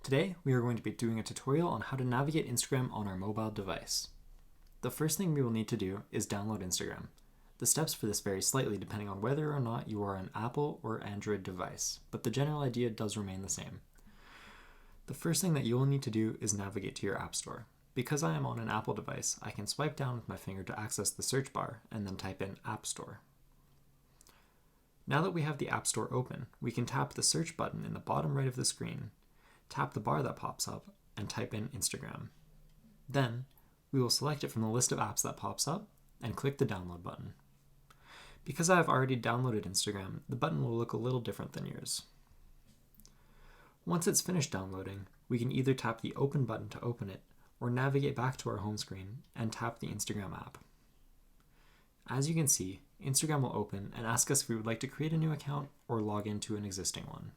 Today, we are going to be doing a tutorial on how to navigate Instagram on our mobile device. The first thing we will need to do is download Instagram. The steps for this vary slightly depending on whether or not you are an Apple or Android device, but the general idea does remain the same. The first thing that you will need to do is navigate to your App Store. Because I am on an Apple device, I can swipe down with my finger to access the search bar and then type in App Store. Now that we have the App Store open, we can tap the search button in the bottom right of the screen, tap the bar that pops up, and type in Instagram. Then, we will select it from the list of apps that pops up and click the download button. Because I have already downloaded Instagram, the button will look a little different than yours. Once it's finished downloading, we can either tap the open button to open it, or navigate back to our home screen and tap the Instagram app. As you can see, Instagram will open and ask us if we would like to create a new account or log into an existing one.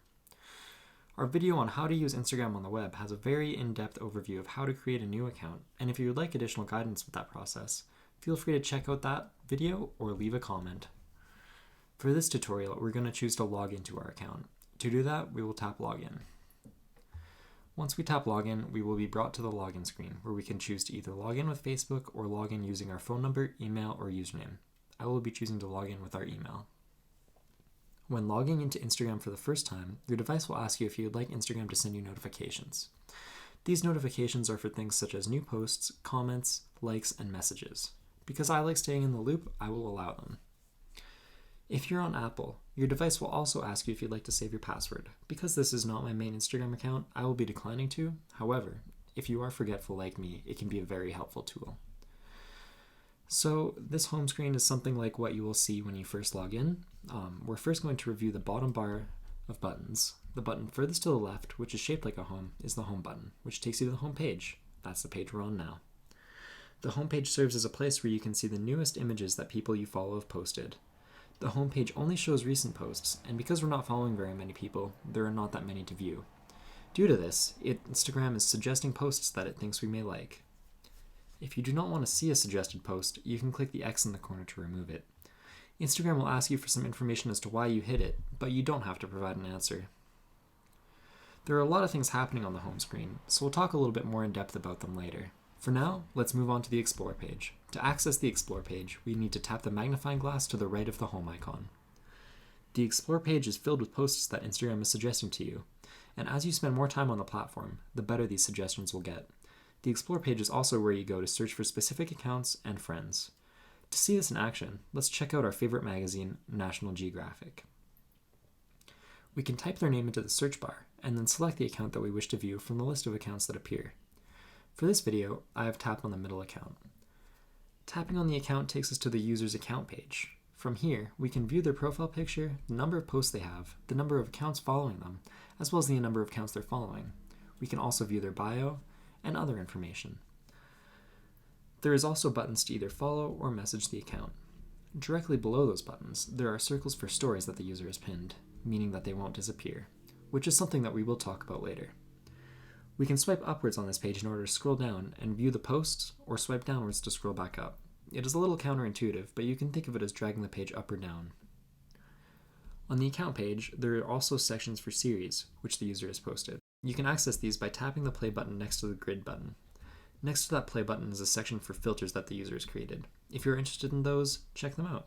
Our video on how to use Instagram on the web has a very in-depth overview of how to create a new account, and if you would like additional guidance with that process, feel free to check out that video or leave a comment. For this tutorial, we're going to choose to log into our account. To do that, we will tap Login. Once we tap Login, we will be brought to the login screen, where we can choose to either log in with Facebook or log in using our phone number, email, or username. I will be choosing to log in with our email. When logging into Instagram for the first time, your device will ask you if you would like Instagram to send you notifications. These notifications are for things such as new posts, comments, likes, and messages. Because I like staying in the loop, I will allow them. If you're on Apple, your device will also ask you if you'd like to save your password. Because this is not my main Instagram account, I will be declining to. However, if you are forgetful like me, it can be a very helpful tool. So this home screen is something like what you will see when you first log in. We're first going to review the bottom bar of buttons. The button furthest to the left, which is shaped like a home, is the home button, which takes you to the home page. That's the page we're on now. The home page serves as a place where you can see the newest images that people you follow have posted. The home page only shows recent posts, and because we're not following very many people, there are not that many to view. Due to this, Instagram is suggesting posts that it thinks we may like. If you do not want to see a suggested post, you can click the X in the corner to remove it. Instagram will ask you for some information as to why you hid it, but you don't have to provide an answer. There are a lot of things happening on the home screen, so we'll talk a little bit more in depth about them later. For now, let's move on to the Explore page. To access the Explore page, we need to tap the magnifying glass to the right of the home icon. The Explore page is filled with posts that Instagram is suggesting to you, and as you spend more time on the platform, the better these suggestions will get. The Explore page is also where you go to search for specific accounts and friends. To see this in action, let's check out our favorite magazine, National Geographic. We can type their name into the search bar, and then select the account that we wish to view from the list of accounts that appear. For this video, I have tapped on the middle account. Tapping on the account takes us to the user's account page. From here, we can view their profile picture, the number of posts they have, the number of accounts following them, as well as the number of accounts they're following. We can also view their bio, and other information. There is also buttons to either follow or message the account. Directly below those buttons, there are circles for stories that the user has pinned, meaning that they won't disappear, which is something that we will talk about later. We can swipe upwards on this page in order to scroll down and view the posts, or swipe downwards to scroll back up. It is a little counterintuitive, but you can think of it as dragging the page up or down. On the account page, there are also sections for series, which the user has posted. You can access these by tapping the play button next to the grid button. Next to that play button is a section for filters that the user has created. If you're interested in those, check them out.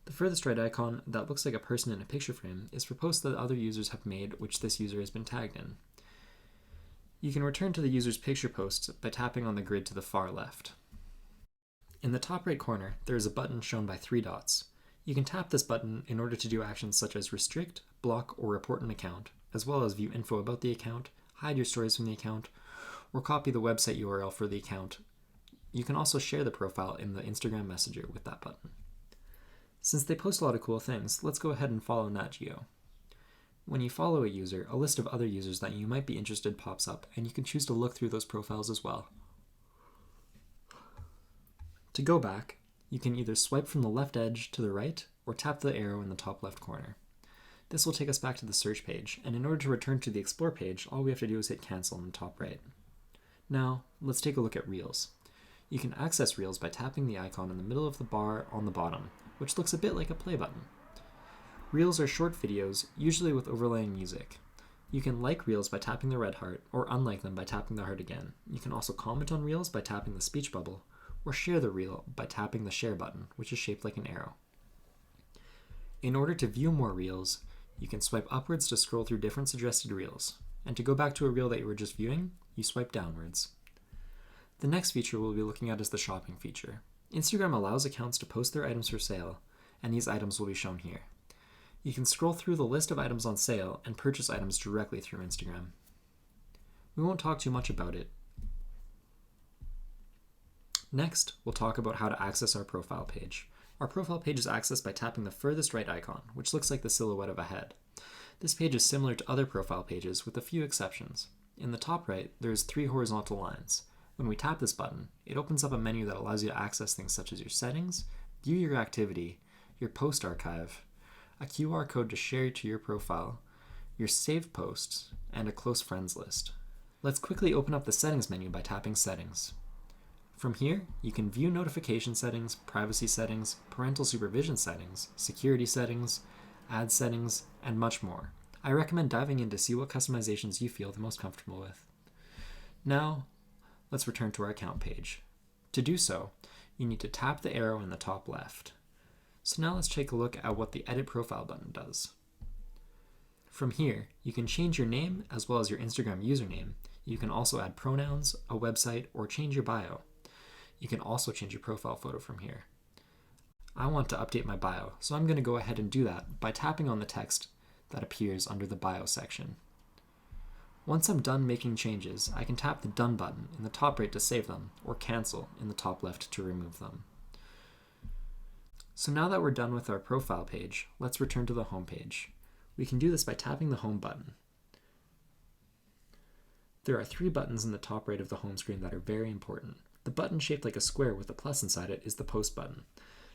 The furthest right icon that looks like a person in a picture frame is for posts that other users have made which this user has been tagged in. You can return to the user's picture posts by tapping on the grid to the far left. In the top right corner, there is a button shown by 3 dots. You can tap this button in order to do actions such as restrict, block, or report an account, as well as view info about the account, hide your stories from the account, or copy the website URL for the account. You can also share the profile in the Instagram Messenger with that button. Since they post a lot of cool things, let's go ahead and follow Nat Geo. When you follow a user, a list of other users that you might be interested pops up, and you can choose to look through those profiles as well. To go back, you can either swipe from the left edge to the right, or tap the arrow in the top left corner. This will take us back to the search page, and in order to return to the Explore page, all we have to do is hit cancel in the top right. Now, let's take a look at Reels. You can access Reels by tapping the icon in the middle of the bar on the bottom, which looks a bit like a play button. Reels are short videos, usually with overlaying music. You can like reels by tapping the red heart, or unlike them by tapping the heart again. You can also comment on reels by tapping the speech bubble, or share the reel by tapping the share button, which is shaped like an arrow. In order to view more reels, you can swipe upwards to scroll through different suggested reels, and to go back to a reel that you were just viewing, you swipe downwards. The next feature we'll be looking at is the shopping feature. Instagram allows accounts to post their items for sale, and these items will be shown here. You can scroll through the list of items on sale and purchase items directly through Instagram. We won't talk too much about it. Next, we'll talk about how to access our profile page. Our profile page is accessed by tapping the furthest right icon, which looks like the silhouette of a head. This page is similar to other profile pages with a few exceptions. In the top right, there's 3 horizontal lines. When we tap this button, it opens up a menu that allows you to access things such as your settings, view your activity, your post archive, a QR code to share to your profile, your saved posts, and a close friends list. Let's quickly open up the settings menu by tapping settings. From here, you can view notification settings, privacy settings, parental supervision settings, security settings, ad settings, and much more. I recommend diving in to see what customizations you feel the most comfortable with. Now, let's return to our account page. To do so, you need to tap the arrow in the top left. So now let's take a look at what the Edit Profile button does. From here, you can change your name as well as your Instagram username. You can also add pronouns, a website, or change your bio. You can also change your profile photo from here. I want to update my bio, so I'm going to go ahead and do that by tapping on the text that appears under the bio section. Once I'm done making changes, I can tap the Done button in the top right to save them, or Cancel in the top left to remove them. So now that we're done with our profile page, let's return to the home page. We can do this by tapping the Home button. There are 3 buttons in the top right of the home screen that are very important. The button shaped like a square with a plus inside it is the Post button.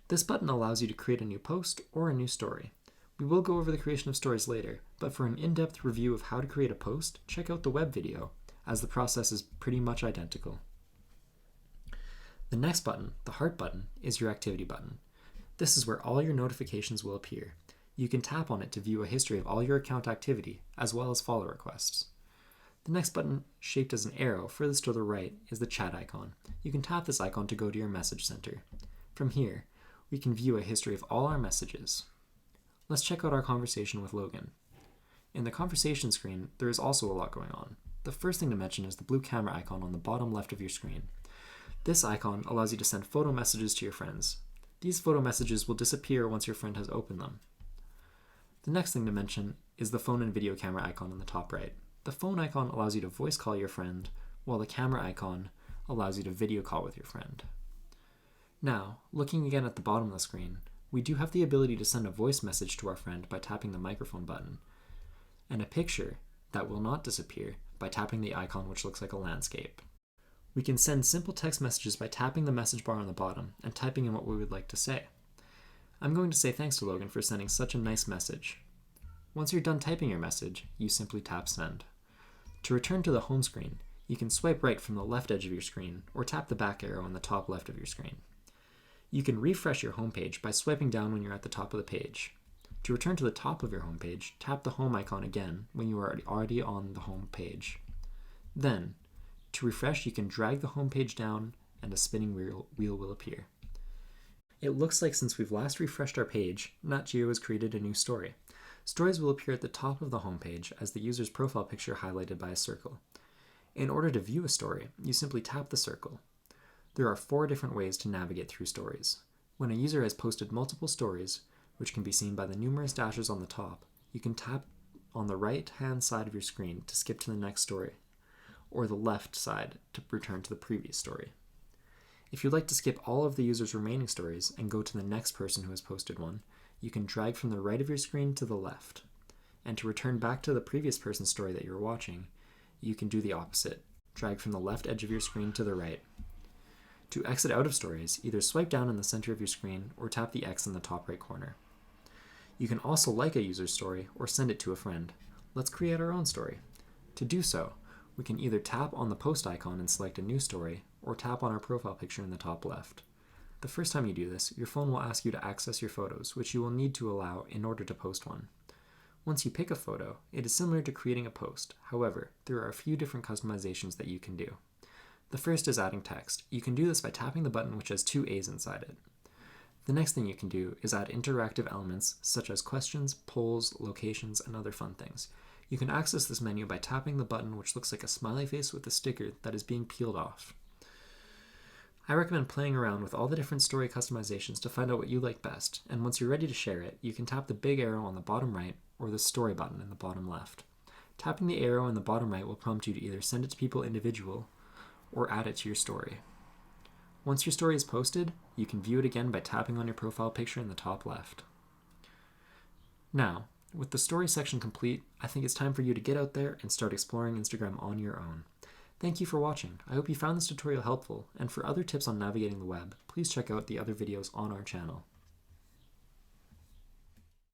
This button allows you to create a new post or a new story. We will go over the creation of stories later, but for an in-depth review of how to create a post, check out the web video, as the process is pretty much identical. The next button, the Heart button, is your Activity button. This is where all your notifications will appear. You can tap on it to view a history of all your account activity, as well as follow requests. The next button, shaped as an arrow furthest to the right, is the Chat icon. You can tap this icon to go to your message center. From here, we can view a history of all our messages. Let's check out our conversation with Logan. In the conversation screen, there is also a lot going on. The first thing to mention is the blue camera icon on the bottom left of your screen. This icon allows you to send photo messages to your friends. These photo messages will disappear once your friend has opened them. The next thing to mention is the phone and video camera icon on the top right. The phone icon allows you to voice call your friend, while the camera icon allows you to video call with your friend. Now, looking again at the bottom of the screen, we do have the ability to send a voice message to our friend by tapping the microphone button, and a picture that will not disappear by tapping the icon which looks like a landscape. We can send simple text messages by tapping the message bar on the bottom and typing in what we would like to say. I'm going to say thanks to Logan for sending such a nice message. Once you're done typing your message, you simply tap send. To return to the home screen, you can swipe right from the left edge of your screen or tap the back arrow on the top left of your screen. You can refresh your home page by swiping down when you're at the top of the page. To return to the top of your home page, tap the home icon again when you are already on the home page. Then, to refresh, you can drag the home page down and a spinning wheel will appear. It looks like since we've last refreshed our page, Nat Geo has created a new story. Stories will appear at the top of the home page as the user's profile picture highlighted by a circle. In order to view a story, you simply tap the circle. There are 4 different ways to navigate through stories. When a user has posted multiple stories, which can be seen by the numerous dashes on the top, you can tap on the right-hand side of your screen to skip to the next story, or the left side to return to the previous story. If you'd like to skip all of the user's remaining stories and go to the next person who has posted one, you can drag from the right of your screen to the left. And to return back to the previous person's story that you're watching, you can do the opposite. Drag from the left edge of your screen to the right. To exit out of stories, either swipe down in the center of your screen or tap the X in the top right corner. You can also like a user's story or send it to a friend. Let's create our own story. To do so, we can either tap on the post icon and select a new story, or tap on our profile picture in the top left. The first time you do this, your phone will ask you to access your photos, which you will need to allow in order to post one. Once you pick a photo, it is similar to creating a post. However, there are a few different customizations that you can do. The first is adding text. You can do this by tapping the button which has two A's inside it. The next thing you can do is add interactive elements such as questions, polls, locations, and other fun things. You can access this menu by tapping the button which looks like a smiley face with a sticker that is being peeled off. I recommend playing around with all the different story customizations to find out what you like best, and once you're ready to share it, you can tap the big arrow on the bottom right or the story button in the bottom left. Tapping the arrow in the bottom right will prompt you to either send it to people individually or add it to your story. Once your story is posted, you can view it again by tapping on your profile picture in the top left. Now, with the story section complete, I think it's time for you to get out there and start exploring Instagram on your own. Thank you for watching. I hope you found this tutorial helpful, and for other tips on navigating the web, please check out the other videos on our channel.